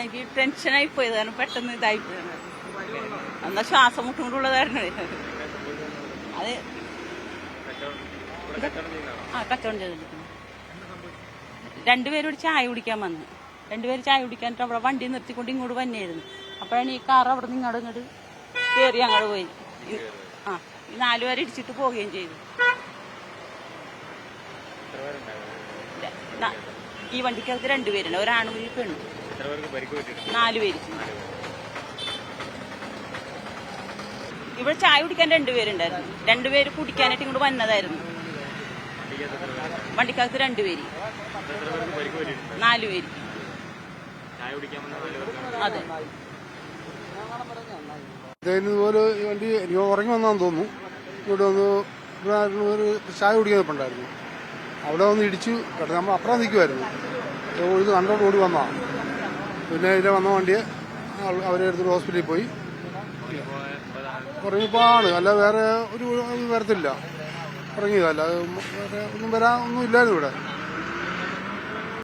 എനിക്ക് ടെൻഷനായി പോയത് കാരണം പെട്ടെന്ന് ഇതായി പോയത്. എന്നാ ശ്വാസം മുട്ടുകൊണ്ടുള്ളതായിരുന്നു അത്. കച്ചവടം ചെയ്തിരിക്കുന്നു. രണ്ടുപേരോട് ചായ കുടിക്കാൻ വന്നു. രണ്ടുപേര് ചായ കുടിക്കാനിട്ട് അവിടെ വണ്ടി നിർത്തിക്കൊണ്ട് ഇങ്ങോട്ട് വന്നെയായിരുന്നു. അപ്പോഴാണ് ഈ കാർ അവിടെ നിന്ന് ഇങ്ങോട്ട് കയറി അങ്ങോട്ട് പോയി. ഈ 4 പേരെ ഇടിച്ചിട്ട് പോവുകയും ചെയ്തു. ഈ വണ്ടിക്കകത്ത് 2 പേരുണ്ട്, ഒരാണും ഒരു പെണ്ണും. 4 പേര്. ഇവിടെ ചായ കുടിക്കാൻ 2 പേരുണ്ടായിരുന്നു. 2 പേര് കുടിക്കാനായിട്ട് ഇങ്ങോട്ട് വന്നതായിരുന്നു. വണ്ടിക്കകത്ത് 2 പേര്, 4 പേര്. അതെ. ഇതുപോലെ ഈ വണ്ടി എനിക്ക് ഉറങ്ങി വന്നാന്ന് തോന്നുന്നു. ഇവിടെ വന്ന് ഒരു ചായ കുടിക്കാൻ നിൽപ്പുണ്ടായിരുന്നു. അവിടെ വന്ന് ഇടിച്ചു കേട്ടോ. നമ്മൾ അപ്പുറം നിൽക്കുമായിരുന്നു. ഇത് കണ്ടോട് ഓടി വന്നാ. പിന്നെ ഇതിലെ വന്ന വണ്ടിയെ അവരെ എടുത്തിട്ട് ഹോസ്പിറ്റലിൽ പോയി. ഉറങ്ങിയപ്പോൾ ആണ്, അല്ല വേറെ ഒരു വരത്തില്ല. ഉറങ്ങിയതല്ല, വേറെ ഒന്നും ഇല്ലായിരുന്നു ഇവിടെ.